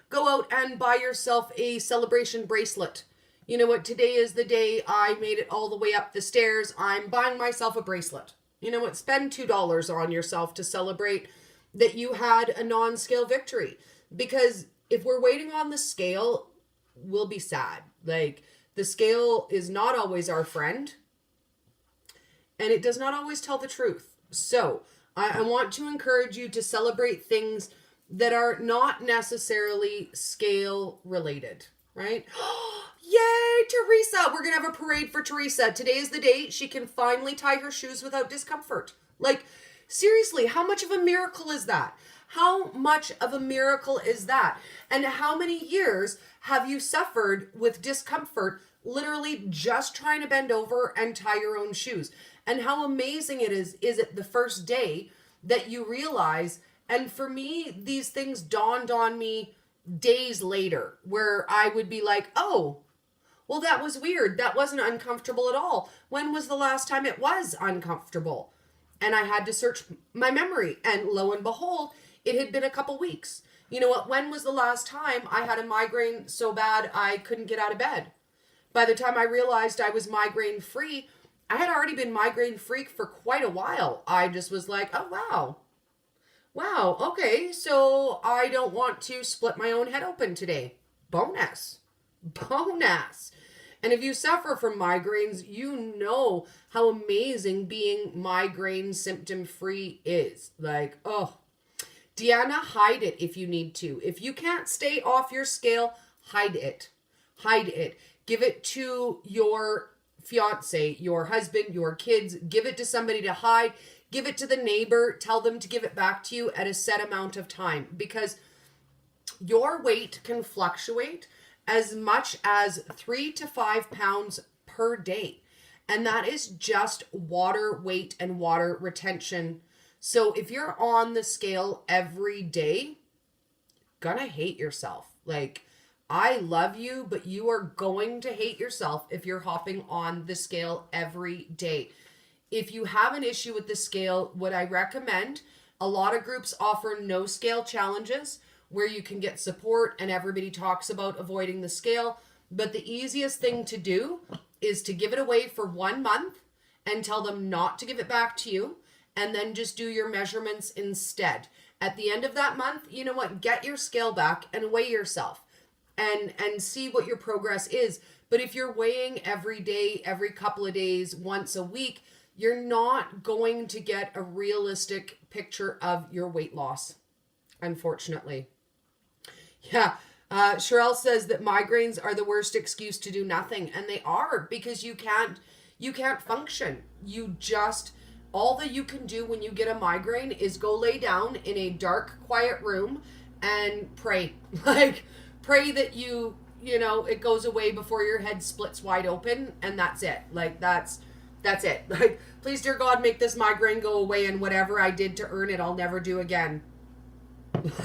Speaker 1: Go out and buy yourself a celebration bracelet. You know what? Today is the day I made it all the way up the stairs. I'm buying myself a bracelet. You know what? Spend $2 on yourself to celebrate that you had a non-scale victory. Because if we're waiting on the scale, we'll be sad. Like, the scale is not always our friend, and it does not always tell the truth. So I want to encourage you to celebrate things that are not necessarily scale related, right? Yay, Teresa! We're going to have a parade for Teresa. Today is the day she can finally tie her shoes without discomfort. Like, seriously, how much of a miracle is that? How much of a miracle is that? And how many years have you suffered with discomfort, literally just trying to bend over and tie your own shoes? And how amazing it is it the first day that you realize? And for me, these things dawned on me days later, where I would be like, oh, well, that was weird. That wasn't uncomfortable at all. When was the last time it was uncomfortable? And I had to search my memory, and lo and behold, it had been a couple weeks. You know what? When was the last time I had a migraine so bad I couldn't get out of bed? By the time I realized I was migraine free, I had already been migraine free for quite a while. I just was like, oh, wow. Wow, okay, so I don't want to split my own head open today. Bonus. And if you suffer from migraines, you know how amazing being migraine symptom free is. Like, oh, Deanna, hide it if you need to. If you can't stay off your scale, hide it. Hide it. Give it to your fiance, your husband, your kids. Give it to somebody to hide. Give it to the neighbor. Tell them to give it back to you at a set amount of time, because your weight can fluctuate as much as 3 to 5 pounds per day. And that is just water weight and water retention. So if you're on the scale every day, gonna hate yourself. Like, I love you, but you are going to hate yourself if you're hopping on the scale every day. If you have an issue with the scale, what I recommend, a lot of groups offer no scale challenges where you can get support, and everybody talks about avoiding the scale. But the easiest thing to do is to give it away for 1 month and tell them not to give it back to you, and then just do your measurements instead. At the end of that month, you know what? Get your scale back and weigh yourself and see what your progress is. But if you're weighing every day, every couple of days, once a week, you're not going to get a realistic picture of your weight loss, unfortunately. Yeah. Sherelle says that migraines are the worst excuse to do nothing, and they are, because you can't function. All that you can do when you get a migraine is go lay down in a dark, quiet room and pray. Like, pray that it goes away before your head splits wide open, and that's it. Like, that's it. Like, please, dear God, make this migraine go away, and whatever I did to earn it, I'll never do again.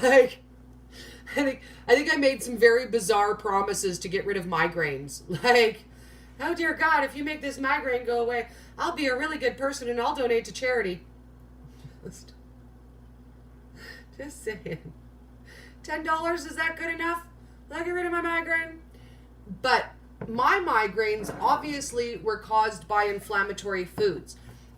Speaker 1: Like, I think I made some very bizarre promises to get rid of migraines. Like, oh dear God, if you make this migraine go away, I'll be a really good person and I'll donate to charity. Just saying. $10, is that good enough? Will I get rid of my migraine? But my migraines obviously were caused by inflammatory foods,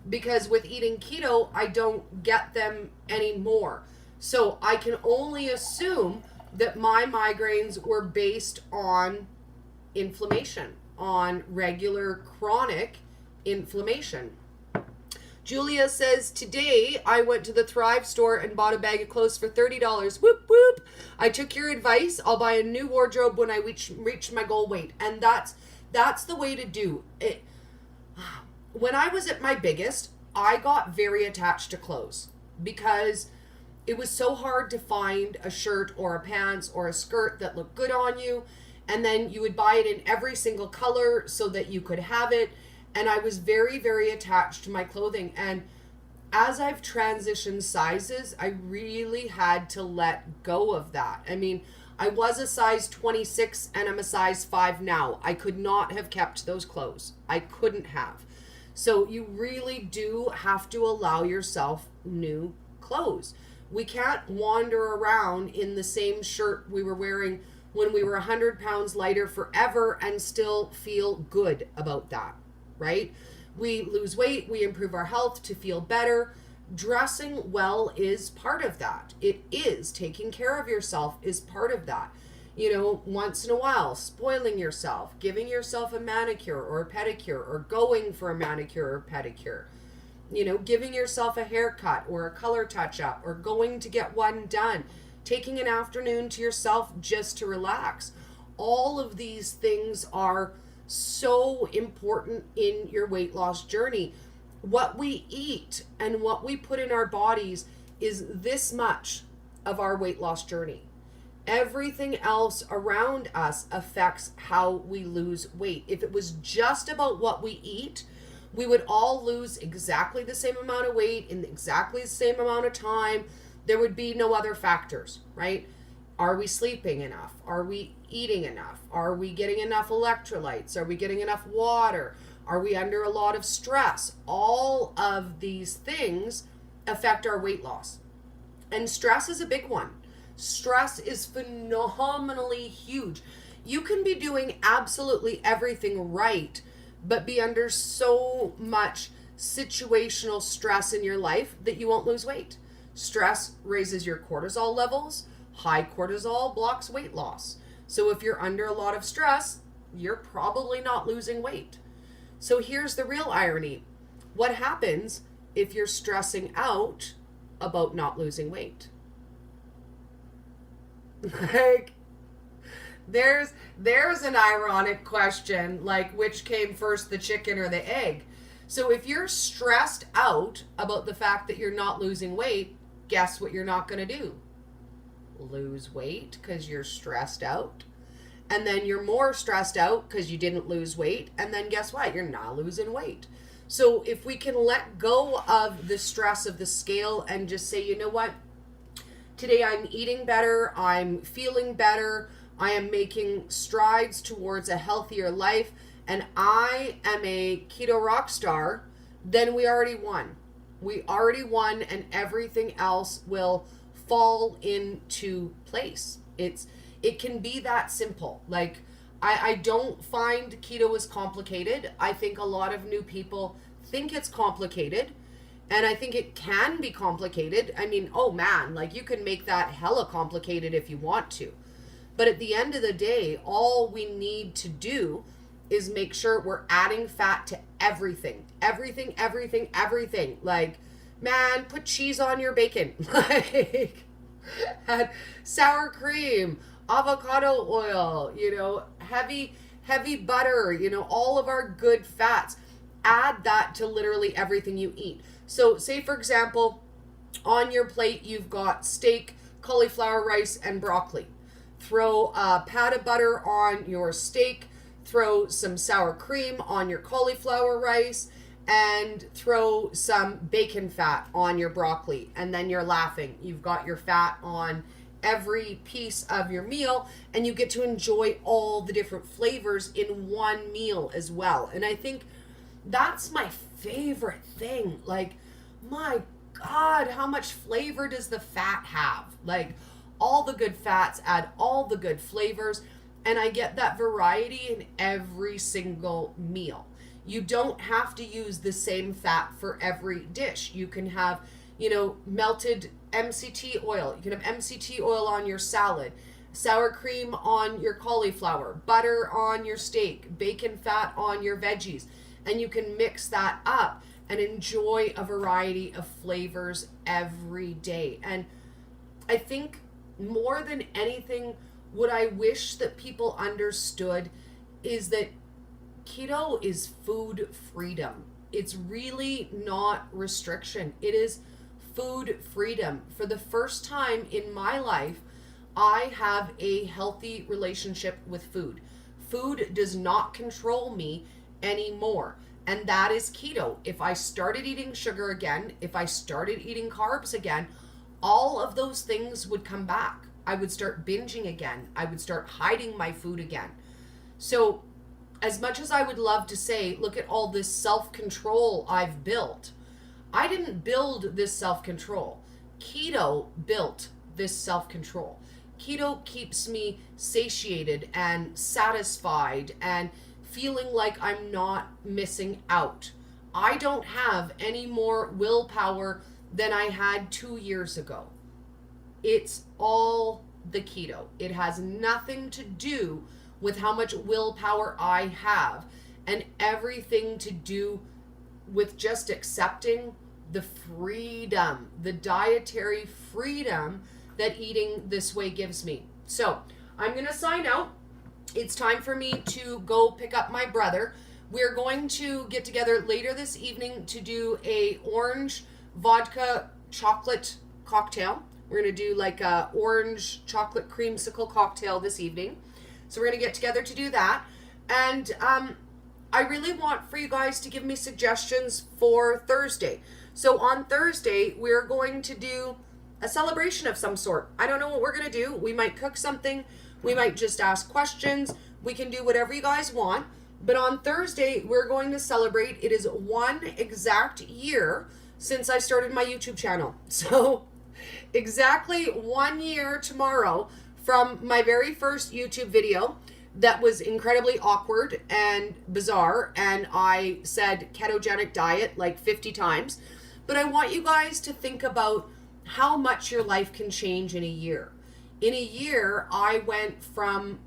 Speaker 1: because with eating keto, I don't get them anymore. So I can only assume that my migraines were based on inflammation, on regular chronic inflammation. Julia says, today I went to the Thrive store and bought a bag of clothes for $30. Whoop, whoop. I took your advice. I'll buy a new wardrobe when I reach my goal weight. And that's the way to do it. When I was at my biggest, I got very attached to clothes because it was so hard to find a shirt or a pants or a skirt that looked good on you. And then you would buy it in every single color so that you could have it. And I was very, very attached to my clothing. And as I've transitioned sizes, I really had to let go of that. I mean, I was a size 26 and I'm a size 5 now. I could not have kept those clothes. I couldn't have. So you really do have to allow yourself new clothes. We can't wander around in the same shirt we were wearing when we were 100 pounds lighter forever and still feel good about that, right? We lose weight, we improve our health to feel better. Dressing well is part of that. It is. Taking care of yourself is part of that. Once in a while, spoiling yourself, giving yourself a manicure or a pedicure, or going for a manicure or pedicure. Giving yourself a haircut or a color touch-up, or going to get one done. Taking an afternoon to yourself just to relax. All of these things are so important in your weight loss journey. What we eat and what we put in our bodies is this much of our weight loss journey. Everything else around us affects how we lose weight. If it was just about what we eat, we would all lose exactly the same amount of weight in exactly the same amount of time. There would be no other factors, right? Are we sleeping enough? Are we eating enough? Are we getting enough electrolytes? Are we getting enough water? Are we under a lot of stress? All of these things affect our weight loss. And stress is a big one. Stress is phenomenally huge. You can be doing absolutely everything right, but be under so much situational stress in your life that you won't lose weight. Stress raises your cortisol levels. High cortisol blocks weight loss. So if you're under a lot of stress, you're probably not losing weight. So here's the real irony. What happens if you're stressing out about not losing weight? Like, there's an ironic question, like, which came first, the chicken or the egg? So if you're stressed out about the fact that you're not losing weight, guess what you're not going to do? Lose weight because you're stressed out. And then you're more stressed out because you didn't lose weight. And then guess what? You're not losing weight. So if we can let go of the stress of the scale and just say, you know what? Today I'm eating better. I'm feeling better. I am making strides towards a healthier life. And I am a keto rock star. Then we already won. We already won, and everything else will fall into place. It can be that simple. Like, I don't find keto is complicated. I think a lot of new people think it's complicated, and I think it can be complicated. I mean, oh man, like, you can make that hella complicated if you want to. But at the end of the day, all we need to do is make sure we're adding fat to everything. Everything, everything, everything. Like, man, put cheese on your bacon. Like, add sour cream, avocado oil, heavy butter, all of our good fats. Add that to literally everything you eat. So say, for example, on your plate, you've got steak, cauliflower rice, and broccoli. Throw a pat of butter on your steak, throw some sour cream on your cauliflower rice, and throw some bacon fat on your broccoli. And then you're laughing. You've got your fat on every piece of your meal, and you get to enjoy all the different flavors in one meal as well. And I think that's my favorite thing. Like, my God, how much flavor does the fat have? Like, all the good fats add all the good flavors, and I get that variety in every single meal. You don't have to use the same fat for every dish. You can have, melted MCT oil. You can have MCT oil on your salad, sour cream on your cauliflower, butter on your steak, bacon fat on your veggies. And you can mix that up and enjoy a variety of flavors every day. And I think more than anything, what I wish that people understood is that keto is food freedom. It's really not restriction. It is food freedom. For the first time in my life, I have a healthy relationship with food. Food does not control me anymore. And that is keto. If I started eating sugar again, if I started eating carbs again, all of those things would come back. I would start binging again. I would start hiding my food again. So as much as I would love to say, look at all this self-control I've built, I didn't build this self-control. Keto built this self-control. Keto keeps me satiated and satisfied and feeling like I'm not missing out. I don't have any more willpower than I had 2 years ago. It's all the keto. It has nothing to do with how much willpower I have, and everything to do with just accepting the freedom, the dietary freedom that eating this way gives me. So I'm going to sign out. It's time for me to go pick up my brother. We're going to get together later this evening to do a orange vodka chocolate cocktail. We're going to do like a orange chocolate creamsicle cocktail this evening. So we're going to get together to do that. And I really want for you guys to give me suggestions for Thursday. So on Thursday, we're going to do a celebration of some sort. I don't know what we're going to do. We might cook something. We might just ask questions. We can do whatever you guys want. But on Thursday, we're going to celebrate. It is 1 exact year since I started my YouTube channel. So exactly 1 year tomorrow from my very first YouTube video that was incredibly awkward and bizarre. And I said ketogenic diet like 50 times. But I want you guys to think about how much your life can change in a year. In a year, I went from,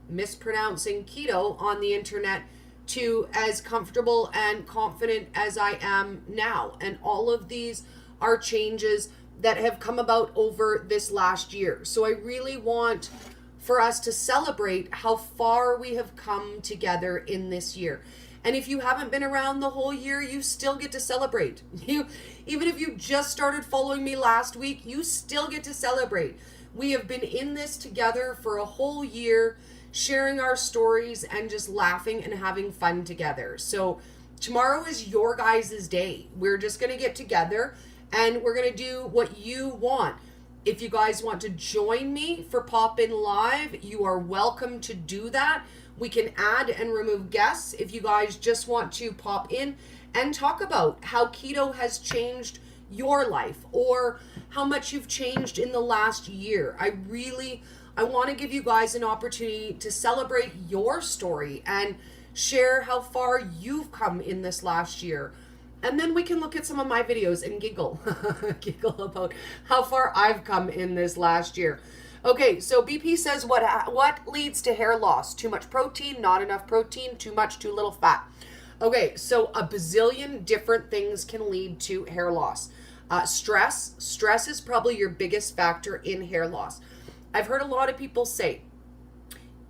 Speaker 1: mispronouncing keto on the internet to as comfortable and confident as I am now. And all of these are changes that have come about over this last year. So I really want for us to celebrate how far we have come together in this year. And if you haven't been around the whole year, you still get to celebrate. Even if you just started following me last week, you still get to celebrate. We have been in this together for a whole year, sharing our stories and just laughing and having fun together. So tomorrow is your guys' day. We're just going to get together and we're going to do what you want. If you guys want to join me for Pop In Live, you are welcome to do that. We can add and remove guests if you guys just want to pop in and talk about how keto has changed your life or how much you've changed in the last year. I want to give you guys an opportunity to celebrate your story and share how far you've come in this last year. And then we can look at some of my videos and giggle, giggle about how far I've come in this last year. Okay, so BP says, what leads to hair loss? Too much protein, not enough protein, too much, too little fat. Okay, so a bazillion different things can lead to hair loss. Stress is probably your biggest factor in hair loss. I've heard a lot of people say,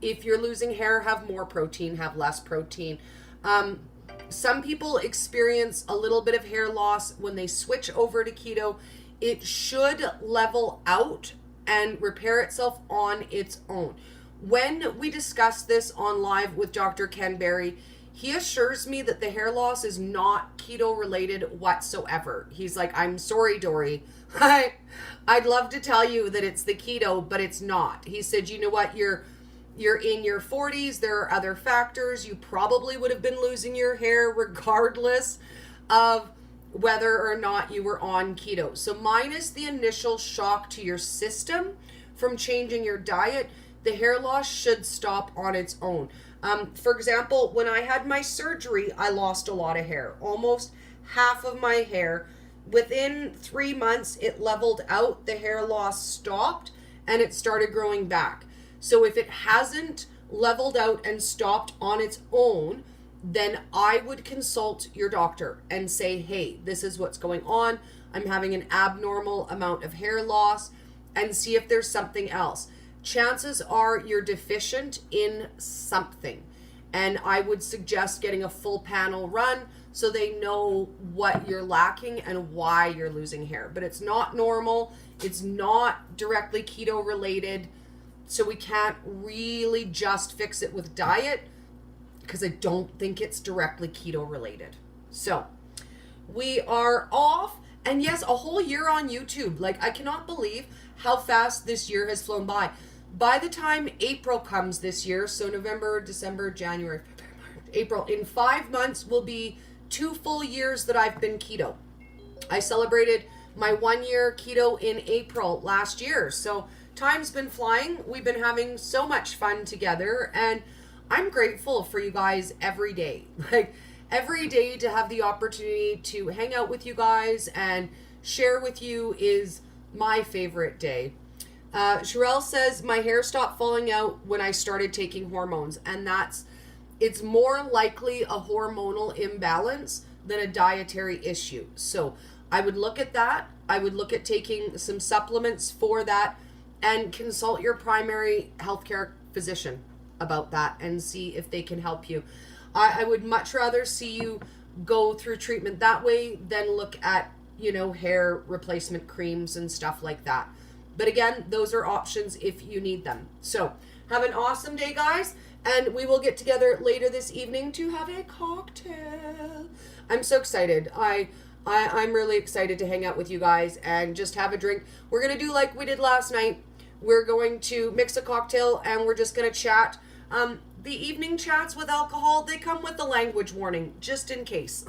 Speaker 1: if you're losing hair, have more protein, have less protein. Some people experience a little bit of hair loss when they switch over to keto. It should level out and repair itself on its own. When we discuss this on live with Dr. Ken Berry, he assures me that the hair loss is not keto related whatsoever. He's like, I'm sorry, Dori. I'd love to tell you that it's the keto, but it's not. He said, you know what, you're in your 40s. There are other factors. You probably would have been losing your hair regardless of whether or not you were on keto. So minus the initial shock to your system from changing your diet, the hair loss should stop on its own. For example, when I had my surgery, I lost a lot of hair, almost half of my hair. Within 3 months, it leveled out, the hair loss stopped, and it started growing back. So if it hasn't leveled out and stopped on its own, then I would consult your doctor and say, hey, this is what's going on. I'm having an abnormal amount of hair loss, and see if there's something else. Chances are you're deficient in something. And I would suggest getting a full panel run so they know what you're lacking and why you're losing hair. But it's not normal. It's not directly keto related. So we can't really just fix it with diet because I don't think it's directly keto related. So we are off. And yes, a whole year on YouTube. Like, I cannot believe how fast this year has flown by. By the time April comes this year, so November, December, January, February, March, April, in 5 months will be 2 full years that I've been keto. I celebrated my 1 year keto in April last year. So time's been flying. We've been having so much fun together, and I'm grateful for you guys every day. Like, every day to have the opportunity to hang out with you guys and share with you is my favorite day. Sherelle says, my hair stopped falling out when I started taking hormones, and it's more likely a hormonal imbalance than a dietary issue. So I would look at that. I would look at taking some supplements for that and consult your primary healthcare physician about that and see if they can help you. I would much rather see you go through treatment that way than look at, hair replacement creams and stuff like that. But again, those are options if you need them. So have an awesome day, guys. And we will get together later this evening to have a cocktail. I'm so excited. I'm really excited to hang out with you guys and just have a drink. We're going to do like we did last night. We're going to mix a cocktail and we're just going to chat. The evening chats with alcohol, they come with the language warning, just in case.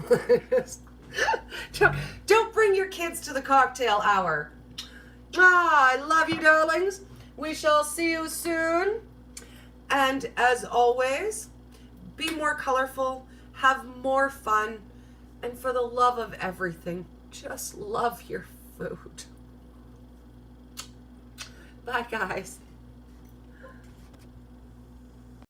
Speaker 1: Don't bring your kids to the cocktail hour. I love you, darlings. We shall see you soon. And as always, be more colorful, have more fun, and for the love of everything, just love your food. Bye, guys.